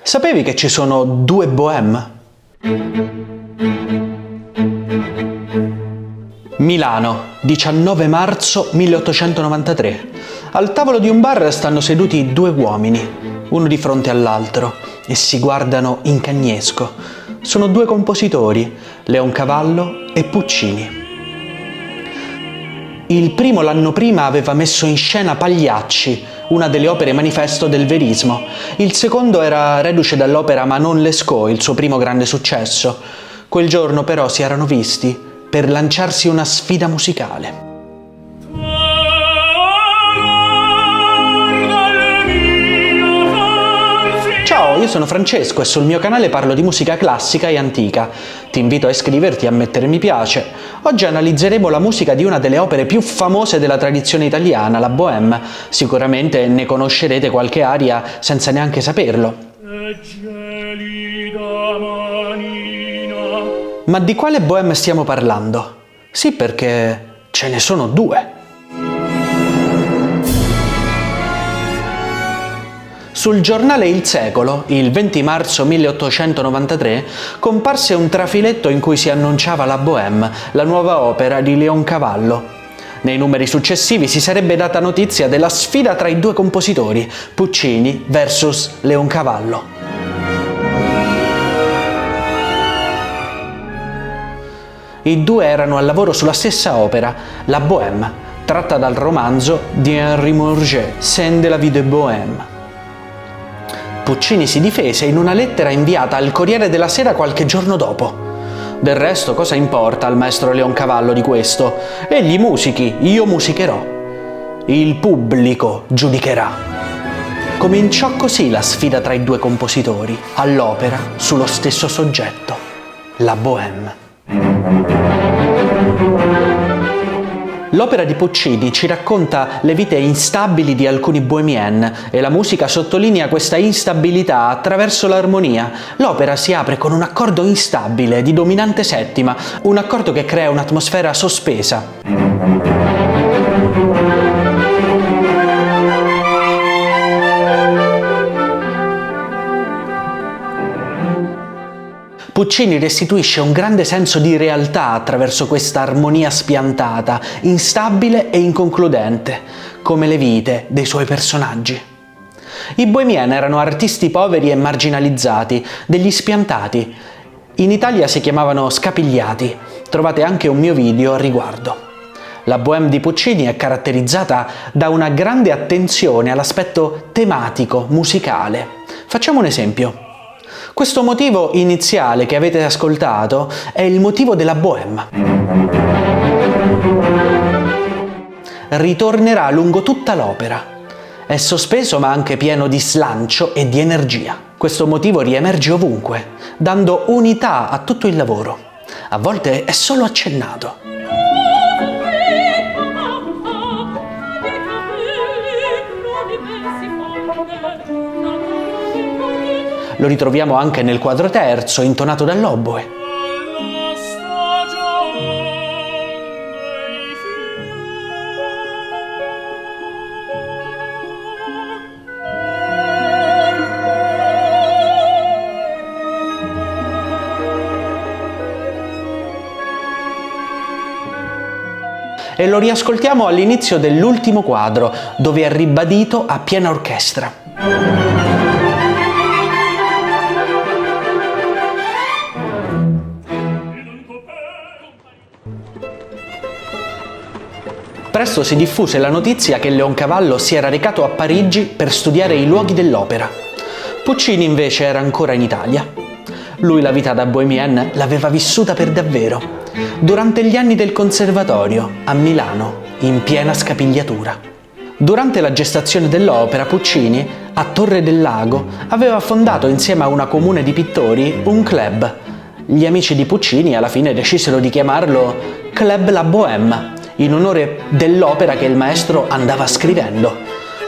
Sapevi che ci sono due Bohème? Milano, 19 marzo 1893. Al tavolo di un bar stanno seduti due uomini, uno di fronte all'altro, e si guardano in cagnesco. Sono due compositori, Leoncavallo e Puccini. Il primo l'anno prima aveva messo in scena Pagliacci, una delle opere manifesto del verismo. Il secondo era reduce dall'opera Manon Lescaut, il suo primo grande successo. Quel giorno però si erano visti per lanciarsi una sfida musicale. Ciao, io sono Francesco e sul mio canale parlo di musica classica e antica. Ti invito a iscriverti e a mettere mi piace. Oggi analizzeremo la musica di una delle opere più famose della tradizione italiana, la Bohème. Sicuramente ne conoscerete qualche aria senza neanche saperlo. Ma di quale Bohème stiamo parlando? Sì, perché ce ne sono due. Sul giornale Il Secolo, il 20 marzo 1893, comparse un trafiletto in cui si annunciava la Bohème, la nuova opera di Leoncavallo. Nei numeri successivi si sarebbe data notizia della sfida tra i due compositori, Puccini vs Leoncavallo. I due erano al lavoro sulla stessa opera, la Bohème, tratta dal romanzo di Henri Murger, Scènes de la vie de Bohème. Puccini si difese in una lettera inviata al Corriere della Sera qualche giorno dopo. Del resto, cosa importa al maestro Leoncavallo di questo? Egli musichi, io musicherò. Il pubblico giudicherà. Cominciò così la sfida tra i due compositori, all'opera sullo stesso soggetto, la Bohème. L'opera di Puccini ci racconta le vite instabili di alcuni bohemiens e la musica sottolinea questa instabilità attraverso l'armonia. L'opera si apre con un accordo instabile di dominante settima, un accordo che crea un'atmosfera sospesa. Puccini restituisce un grande senso di realtà attraverso questa armonia spiantata, instabile e inconcludente, come le vite dei suoi personaggi. I bohemiens erano artisti poveri e marginalizzati, degli spiantati. In Italia si chiamavano scapigliati. Trovate anche un mio video al riguardo. La Bohème di Puccini è caratterizzata da una grande attenzione all'aspetto tematico, musicale. Facciamo un esempio. Questo motivo iniziale che avete ascoltato è il motivo della Bohème. Ritornerà lungo tutta l'opera. È sospeso ma anche pieno di slancio e di energia. Questo motivo riemerge ovunque, dando unità a tutto il lavoro. A volte è solo accennato. Lo ritroviamo anche nel quadro terzo, intonato dall'oboe. E lo riascoltiamo all'inizio dell'ultimo quadro, dove è ribadito a piena orchestra. Presto si diffuse la notizia che Leoncavallo si era recato a Parigi per studiare i luoghi dell'opera. Puccini invece era ancora in Italia. Lui la vita da bohemien l'aveva vissuta per davvero, durante gli anni del conservatorio, a Milano, in piena scapigliatura. Durante la gestazione dell'opera, Puccini, a Torre del Lago, aveva fondato insieme a una comune di pittori un club. Gli amici di Puccini alla fine decisero di chiamarlo Club La Bohème, in onore dell'opera che il maestro andava scrivendo.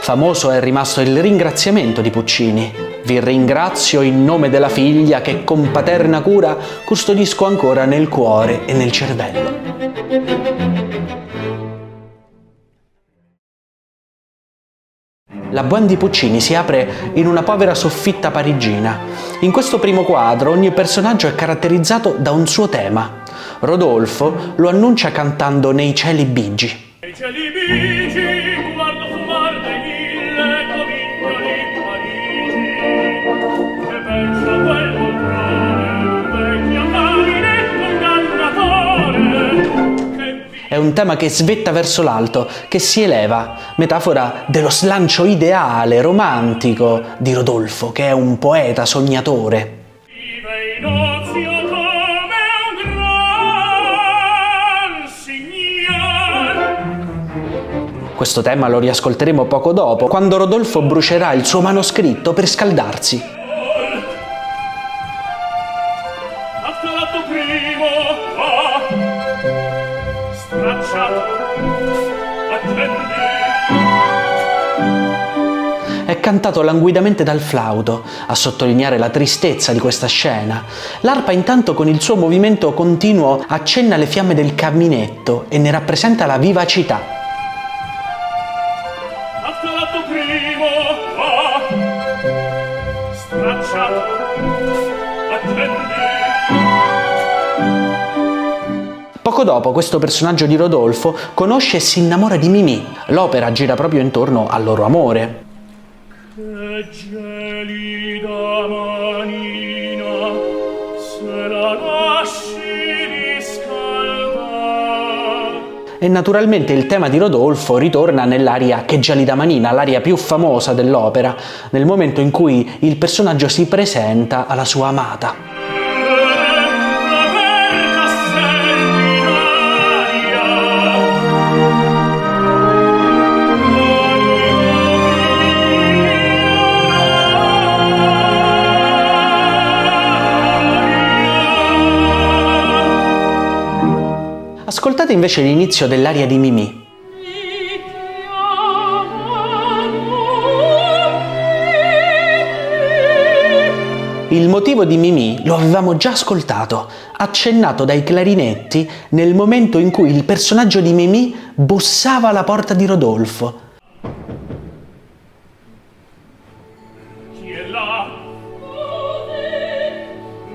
Famoso è rimasto il ringraziamento di Puccini. Vi ringrazio in nome della figlia che con paterna cura custodisco ancora nel cuore e nel cervello. La Bohème di Puccini si apre in una povera soffitta parigina. In questo primo quadro ogni personaggio è caratterizzato da un suo tema. Rodolfo lo annuncia cantando Nei cieli bigi. Nei cieli bigi, guardo fumar dai mille comignoli di Parigi, che pensa a quel poltrone, un vecchio marinetto ingannatore. È un tema che svetta verso l'alto, che si eleva, metafora dello slancio ideale, romantico di Rodolfo, che è un poeta sognatore. Vive in ozio come un gran signor. Questo tema lo riascolteremo poco dopo, quando Rodolfo brucerà il suo manoscritto per scaldarsi. L'atto primo stracciato, attendi. È cantato languidamente dal flauto, a sottolineare la tristezza di questa scena. L'arpa intanto con il suo movimento continuo accenna le fiamme del caminetto e ne rappresenta la vivacità. L'atto primo stracciato, attendi. Poco dopo questo personaggio di Rodolfo conosce e si innamora di Mimì. L'opera gira proprio intorno al loro amore. Che gelida manina, se la lasci riscaldar. E naturalmente il tema di Rodolfo ritorna nell'aria Che gelida manina, l'aria più famosa dell'opera, nel momento in cui il personaggio si presenta alla sua amata. Ascoltate invece l'inizio dell'aria di Mimì. Il motivo di Mimì lo avevamo già ascoltato, accennato dai clarinetti nel momento in cui il personaggio di Mimì bussava alla porta di Rodolfo. Chi è là?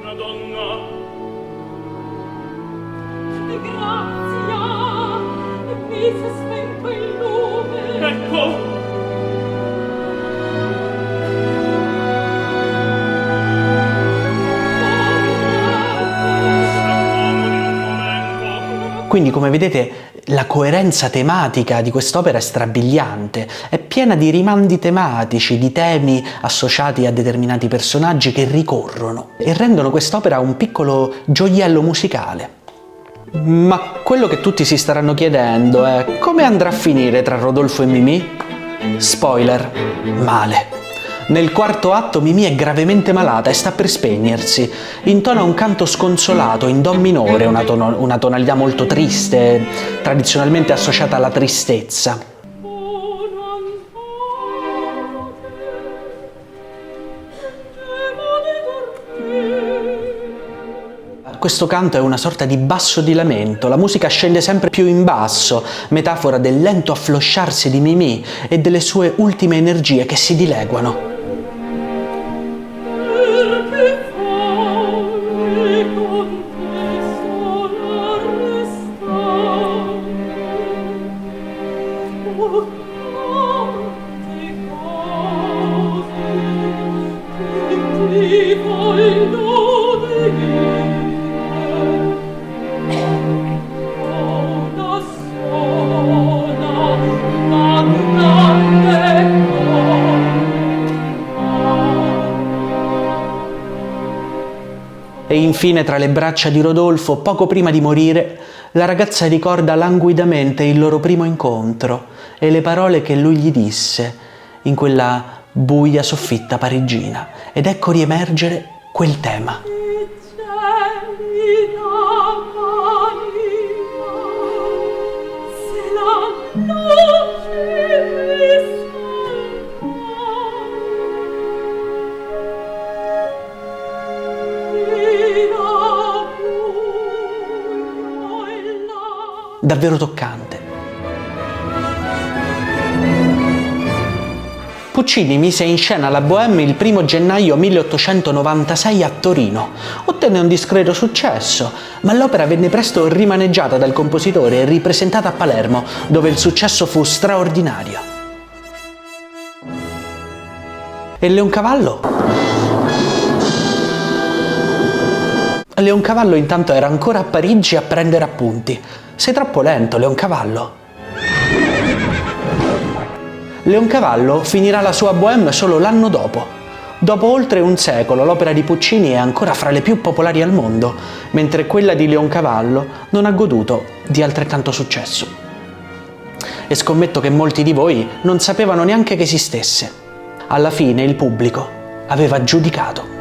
Una donna. Di grazia, mi si è spento il lume. Ecco. Quindi, come vedete, la coerenza tematica di quest'opera è strabiliante, è piena di rimandi tematici, di temi associati a determinati personaggi che ricorrono e rendono quest'opera un piccolo gioiello musicale. Ma quello che tutti si staranno chiedendo è: come andrà a finire tra Rodolfo e Mimì? Spoiler: male. Nel quarto atto Mimì è gravemente malata e sta per spegnersi. Intona un canto sconsolato in do minore, una tonalità molto triste, tradizionalmente associata alla tristezza. Questo canto è una sorta di basso di lamento, la musica scende sempre più in basso, metafora del lento afflosciarsi di Mimì e delle sue ultime energie che si dileguano. E infine, tra le braccia di Rodolfo, poco prima di morire, la ragazza ricorda languidamente il loro primo incontro e le parole che lui gli disse in quella buia soffitta parigina. Ed ecco riemergere quel tema. Davvero toccante. Puccini mise in scena la Bohème il 1 gennaio 1896 a Torino. Ottenne un discreto successo, ma l'opera venne presto rimaneggiata dal compositore e ripresentata a Palermo, dove il successo fu straordinario. E Leoncavallo? Leoncavallo intanto era ancora a Parigi a prendere appunti. Sei troppo lento, Leoncavallo. Leoncavallo finirà la sua Bohème solo l'anno dopo. Dopo oltre un secolo, l'opera di Puccini è ancora fra le più popolari al mondo, mentre quella di Leoncavallo non ha goduto di altrettanto successo. E scommetto che molti di voi non sapevano neanche che esistesse. Alla fine il pubblico aveva giudicato.